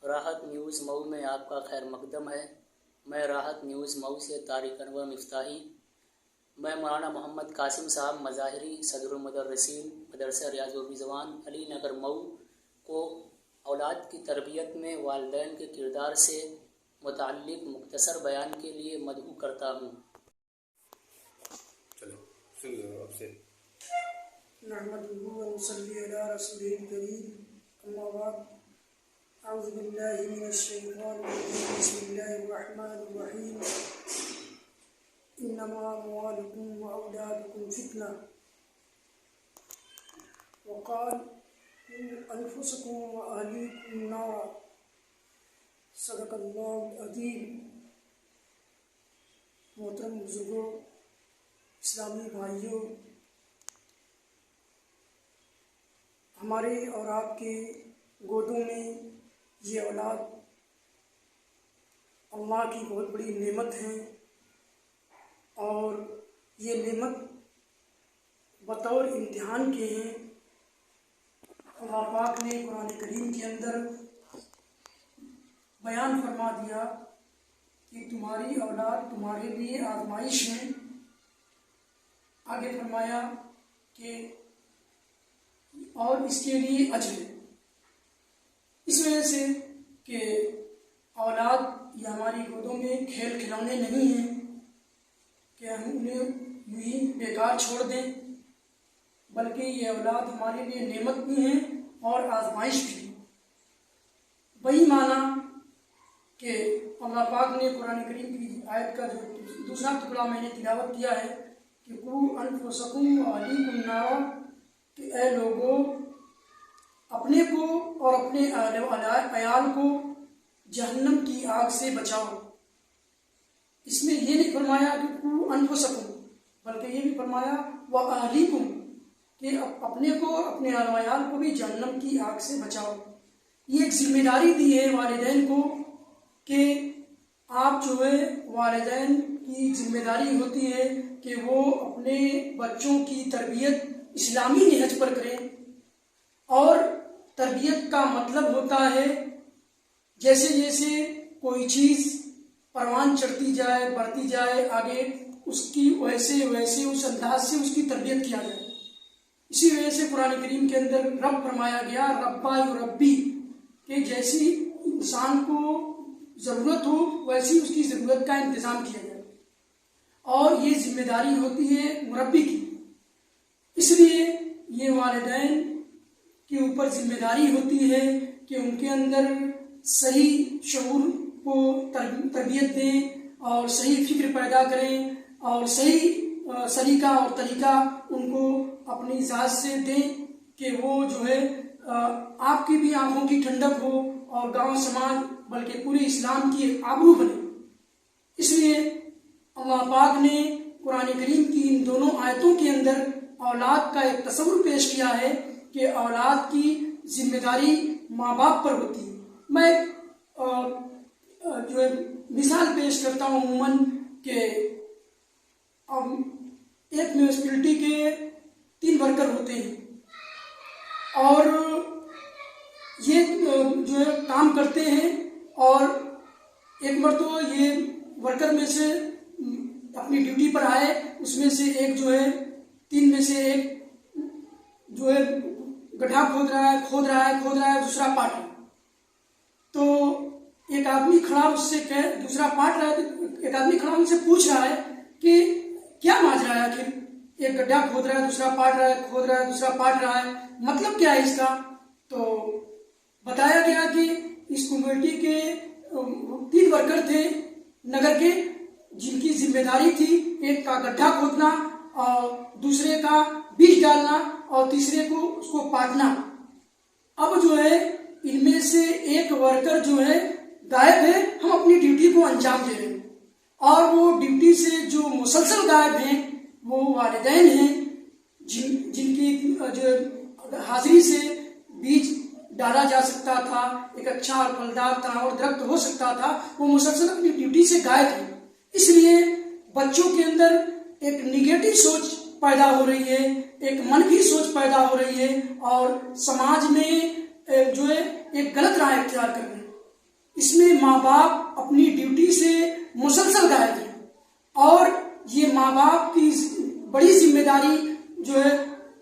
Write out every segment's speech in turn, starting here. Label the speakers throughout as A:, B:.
A: راحت news Mau میں آپ کا خیر مقدم ہے۔ میں راحت نیوز مئو سے طارق انور مفتاحی۔ میں مولانا محمد قاسم صاحب مظاہری صدر المدرسین مدرسہ ریاض الرضوان علی نگر مئو کو اولاد کی تربیت میں والدین کے کردار سے متعلق مختصر بیان کے لیے مدعو کرتا ہوں۔
B: نحمده ونصلي على رسوله الكريم أما بعد أعوذ بالله من الشيطان الرجيم بسم الله الرحمن الرحيم إنما أموالكم وأولادكم فتنة وقال أنفسكم وأهليكم نارا صدق الله العظيم۔ محترم بزرگوں، اسلامی بھائیوں، ہمارے اور آپ کے گودوں میں یہ اولاد اللہ کی بہت بڑی نعمت ہے، اور یہ نعمت بطور امتحان کے ہیں۔ اللہ پاک نے قرآن کریم کے اندر بیان فرما دیا کہ تمہاری اولاد تمہارے لیے آزمائش ہے۔ آگے فرمایا کہ اور اس کے لیے اجر ہے۔ اس وجہ سے کہ اولاد یہ ہماری گودوں میں کھیل کھلونے نہیں ہیں کہ ہم انہیں یوں ہی بیکار چھوڑ دیں، بلکہ یہ اولاد ہمارے لیے نعمت بھی ہیں اور آزمائش بھی۔ وہی معنی کہ اللہ پاک نے قرآن کریم کی آیت کا جو دوسرا ٹکڑا میں نے تلاوت کیا ہے کہ قوا انفسکم واہلیکم نارا، کہ اے لوگوں اپنے کو اور اپنے عیال کو جہنم کی آگ سے بچاؤ۔ اس میں یہ نہیں فرمایا کہ قوا انفسکم، بلکہ یہ بھی فرمایا واہلیکم، کہ اپنے کو اور اپنے عیال کو بھی جہنم کی آگ سے بچاؤ۔ یہ ایک ذمہ داری دی ہے والدین کو کہ آپ جو ہے والدین کی ذمہ داری ہوتی ہے کہ وہ اپنے بچوں کی تربیت اسلامی نہج پر کریں، اور تربیت کا مطلب ہوتا ہے جیسے جیسے کوئی چیز پروان چڑھتی جائے بڑھتی جائے آگے، اس کی ویسے ویسے اس انداز سے اس کی تربیت کیا جائے۔ اسی وجہ سے قرآن کریم کے اندر رب فرمایا گیا ربا یربی، کہ جیسی انسان کو ضرورت ہو ویسی اس کی ضرورت کا انتظام کیا جائے، اور یہ ذمہ داری ہوتی ہے مربی کی۔ اس لیے یہ والدین کے اوپر ذمہ داری ہوتی ہے کہ ان کے اندر صحیح شعور کو تربیت دیں اور صحیح فکر پیدا کریں، اور صحیح سلیقہ اور طریقہ ان کو اپنی ذات سے دیں کہ وہ جو ہے آپ کی بھی آنکھوں کی ٹھنڈک ہو اور گاؤں سماج بلکہ پورے اسلام کی ایک آبرو بنے۔ اس لیے اللہ پاک نے قرآن کریم کی ان دونوں آیتوں کے اندر اولاد کا ایک تصور پیش کیا ہے کہ اولاد کی ذمہ داری ماں باپ پر ہوتی ہے۔ میں جو ہے مثال پیش کرتا ہوں عموماً کہ ایک میونسپلٹی کے 3 ورکر ہوتے ہیں، اور یہ جو ہے کام کرتے ہیں، اور ایک مرتبہ یہ ورکر میں سے اپنی ڈیوٹی پر آئے، اس میں سے ایک جو ہے 3 میں سے ایک جو ہے گڈھا کھود رہا ہے، دوسرا پاٹ رہا ہے۔ تو ایک آدمی کھڑا اس سے دوسرا پاٹ رہا ہے، ایک آدمی کھڑا ان سے پوچھ رہا ہے کہ کیا ماجرا ہے، آخر ایک گڈھا کھود رہا ہے دوسرا پاٹ رہا ہے، کھود رہا ہے دوسرا پاٹ رہا ہے، مطلب کیا ہے اس کا؟ تو بتایا گیا کہ اس کمیونٹی کے 3 ورکر تھے نگر کے، جن کی ذمہ داری تھی ایک کا گڈھا کھودنا، اور دوسرے کا بیج ڈالنا، اور تیسرے کو اس کو پاٹنا۔ اب جو ہے ان میں سے ایک ورکر جو ہے غائب ہے، ہم اپنی ڈیوٹی کو انجام دے رہے ہیں، اور وہ ڈیوٹی سے جو مسلسل غائب ہیں وہ والدین ہیں، جن کی جو حاضری سے بیج ڈالا جا سکتا تھا، ایک اچھا اور پھلدار تناور درخت ہو سکتا تھا، وہ مسلسل اپنی ڈیوٹی سے غائب ہیں۔ اس لیے بچوں کے اندر ایک نگیٹو سوچ پیدا ہو رہی ہے، ایک منفی سوچ پیدا ہو رہی ہے، اور سماج میں جو ہے ایک غلط راہ اختیار کر رہے ہیں۔ اس میں ماں باپ اپنی ڈیوٹی سے مسلسل غائب ہیں، اور یہ ماں باپ کی بڑی ذمہ داری جو ہے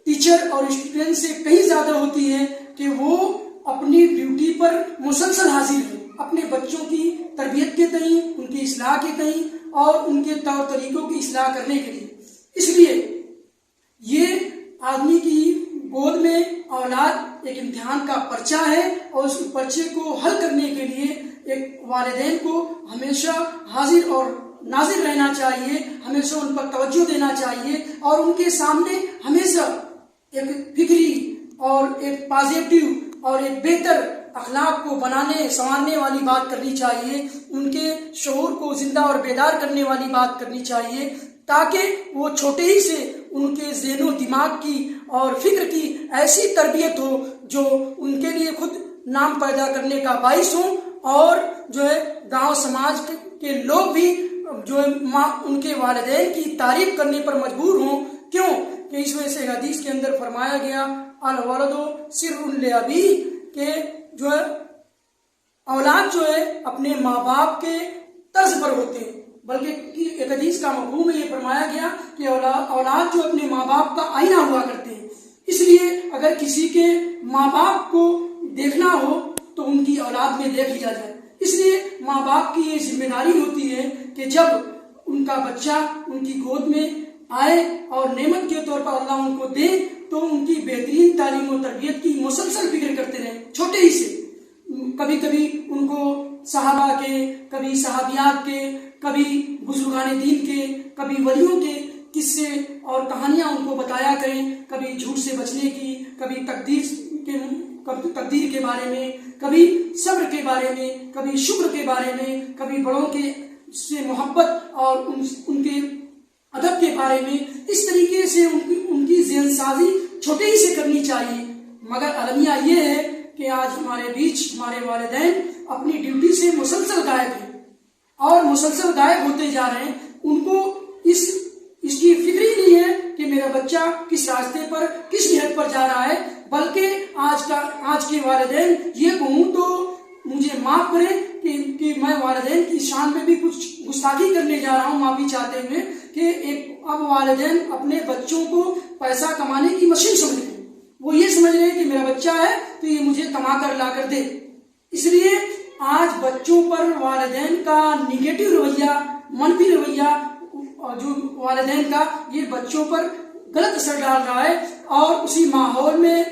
B: ٹیچر اور اسٹوڈنٹ سے کہیں زیادہ ہوتی ہے کہ وہ اپنی ڈیوٹی پر مسلسل حاضر ہیں، اپنے بچوں کی تربیت کے تئیں، ان کی اصلاح کے تئیں اور ان کے طور طریقوں کی اصلاح کرنے کے لیے۔ اس لیے یہ آدمی کی گود میں اولاد ایک امتحان کا پرچہ ہے، اور اس پرچے کو حل کرنے کے لیے ایک والدین کو ہمیشہ حاضر اور ناظر رہنا چاہیے، ہمیشہ ان پر توجہ دینا چاہیے، اور ان کے سامنے ہمیشہ ایک فکری اور ایک پازیٹیو اور ایک بہتر اخلاق کو بنانے سنوارنے والی بات کرنی چاہیے، ان کے شعور کو زندہ اور بیدار کرنے والی بات کرنی چاہیے، تاکہ وہ چھوٹے ہی سے ان کے ذہن و دماغ کی اور فکر کی ایسی تربیت ہو جو ان کے لیے خود نام پیدا کرنے کا باعث ہوں، اور جو ہے گاؤں سماج کے لوگ بھی جو ہے ان کے والدین کی تعریف کرنے پر مجبور ہوں۔ کیوں کہ اس وجہ سے حدیث کے اندر فرمایا گیا الولد سر لابیہ، کہ جو ہے اولاد جو ہے اپنے ماں باپ کے طرز پر ہوتے ہیں، بلکہ ایک حدیث کا مفہوم میں یہ فرمایا گیا کہ اولاد جو اپنے ماں باپ کا آئینہ ہوا کرتے ہیں۔ اس لیے اگر کسی کے ماں باپ کو دیکھنا ہو تو ان کی اولاد میں دیکھ لیا جائے۔ اس لیے ماں باپ کی یہ ذمہ داری ہوتی ہے کہ جب ان کا بچہ ان کی گود میں آئے اور نعمت کے طور پر اللہ ان کو دے تو ان کی بہترین تعلیم و تربیت کی مسلسل فکر کرتے رہیں، چھوٹے ہی سے۔ کبھی کبھی ان کو صحابہ کے، کبھی صحابیات کے، کبھی بزرگان دین کے، کبھی ولیوں کے قصے اور کہانیاں ان کو بتایا کریں، کبھی جھوٹ سے بچنے کی، کبھی تقدیر کے بارے میں، کبھی صبر کے بارے میں، کبھی شکر کے بارے میں، کبھی بڑوں کے سے محبت اور ان کے ادب کے بارے میں۔ اس طریقے سے ان کی ذہن سازی چھوٹے ہی سے کرنی چاہیے۔ مگر المیہ یہ ہے کہ آج ہمارے بیچ ہمارے والدین اپنی ڈیوٹی سے مسلسل غائب ہیں اور مسلسل غائب ہوتے جا رہے ہیں۔ ان کو اس کی فکر ہی نہیں ہے کہ میرا بچہ کس راستے پر، کس نہج پر جا رہا ہے، بلکہ آج کے والدین یہ کہوں تو مجھے معاف کریں کہ میں والدین کی شان میں بھی کچھ گستاخی کرنے جا رہا ہوں، معافی چاہتے ہوئے، کہ اب والدین اپنے بچوں کو پیسہ کمانے کی مشین سمجھ رہے ہیں۔ وہ یہ سمجھ رہے ہیں کہ میرا بچہ ہے تو یہ مجھے کما کر لا کر دے۔ اس لیے آج بچوں پر والدین کا نگیٹو رویہ، منفی رویہ جو والدین کا، یہ بچوں پر غلط اثر ڈال رہا ہے، اور اسی ماحول میں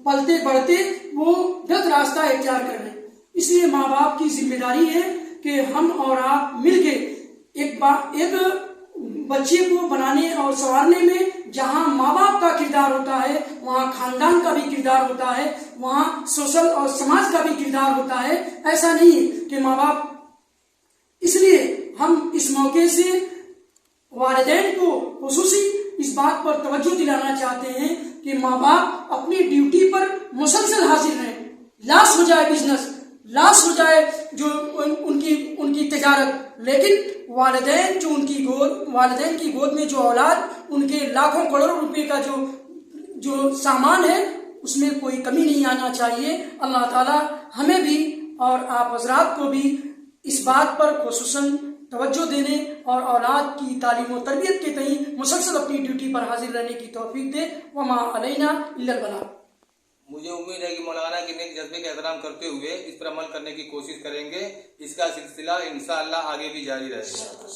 B: پلتے بڑھتے وہ غلط راستہ اختیار کر رہے ہیں۔ اس لیے ماں باپ کی ذمہ داری ہے کہ ہم اور آپ مل کے ایک بچے کو بنانے اور سنوارنے میں جہاں ماں باپ کا کردار ہوتا ہے وہاں خاندان کا بھی کردار ہوتا ہے، وہاں سوشل اور سماج کا بھی کردار ہوتا ہے۔ ایسا نہیں ہے کہ ماں باپ، اس لیے ہم اس موقع سے والدین کو خصوصی اس بات پر توجہ دلانا چاہتے ہیں کہ ماں باپ اپنی ڈیوٹی پر مسلسل حاضر رہیں، لاس ہو جائے بزنس، لاس ہو جائے جو ان کی تجارت، لیکن والدین کی گود میں جو اولاد، ان کے لاکھوں کروڑوں روپے کا جو سامان ہے اس میں کوئی کمی نہیں آنا چاہیے۔ اللہ تعالی ہمیں بھی اور آپ حضرات کو بھی اس بات پر خصوصاً توجہ دینے اور اولاد کی تعلیم و تربیت کے تئیں مسلسل اپنی ڈیوٹی پر حاضر رہنے کی توفیق دے۔ وما علینا الا البلاغ۔
C: مجھے امید ہے کہ مولانا کے نیک جذبے کا احترام کرتے ہوئے اس پر عمل کرنے کی کوشش کریں گے۔ اس کا سلسلہ انشاءاللہ آگے بھی جاری رہے گا۔